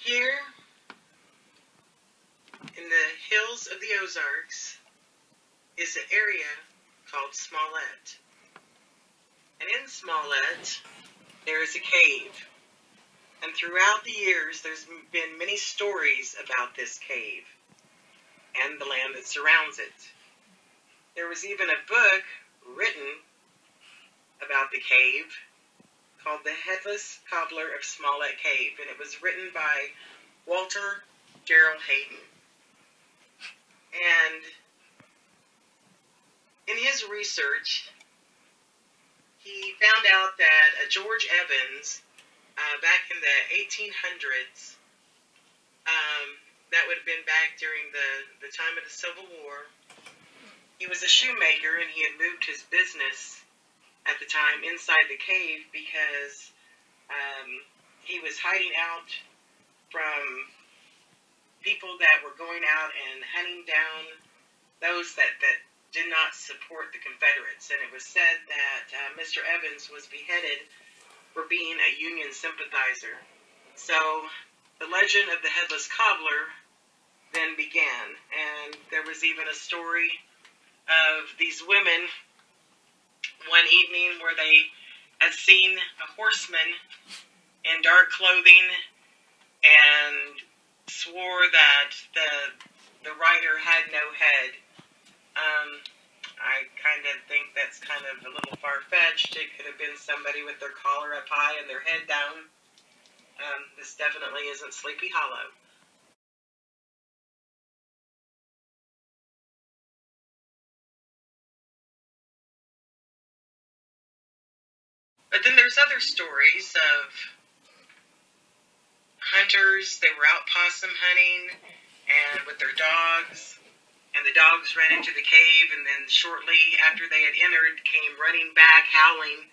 Here, in the hills of the Ozarks, is an area called Smallett. And in Smallett, there is a cave. And throughout the years, there's been many stories about this cave and the land that surrounds it. There was even a book written about the cave called The Headless Cobbler of Smallett Cave, and it was written by Walter Gerald Hayden. And in his research, he found out that George Evans, back in the 1800s, that would have been back during the time of the Civil War, he was a shoemaker, and he had moved his business at the time inside the cave because he was hiding out from people that were going out and hunting down those that did not support the Confederates. And it was said that Mr. Evans was beheaded for being a Union sympathizer. So the legend of the Headless Cobbler then began, and there was even a story of these women one evening where they had seen a horseman in dark clothing and swore that the rider had no head. I kind of think that's kind of a little far-fetched. It could have been somebody with their collar up high and their head down. This definitely isn't Sleepy Hollow. But then there's other stories of hunters. They were out possum hunting and with their dogs, and the dogs ran into the cave, and then shortly after they had entered, came running back, howling,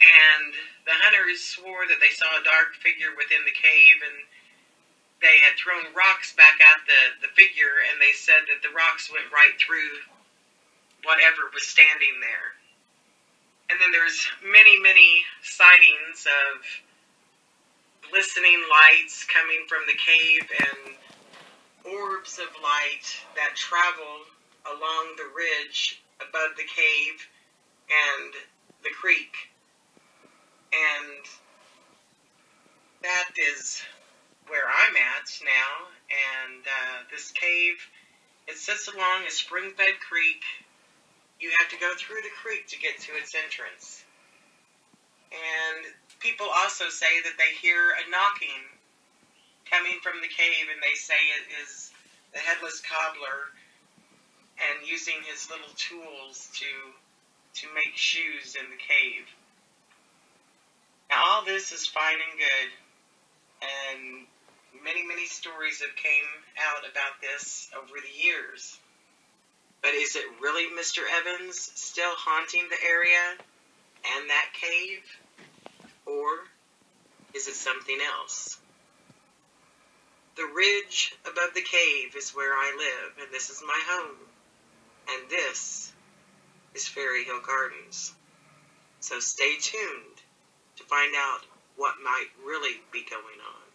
and the hunters swore that they saw a dark figure within the cave, and they had thrown rocks back at the figure, and they said that the rocks went right through whatever was standing there. And then there's many, many sightings of glistening lights coming from the cave and orbs of light that travel along the ridge above the cave and the creek. And that is where I'm at now. And this cave, it sits along a spring-fed creek. You have to go through the creek to get to its entrance. And people also say that they hear a knocking coming from the cave, and they say it is the Headless Cobbler and using his little tools to make shoes in the cave. Now all this is fine and good, and many, many stories have came out about this over the years. But is it really Mr. Evans still haunting the area and that cave? Or is it something else? The ridge above the cave is where I live, and this is my home. And this is Fairy Hill Gardens. So stay tuned to find out what might really be going on.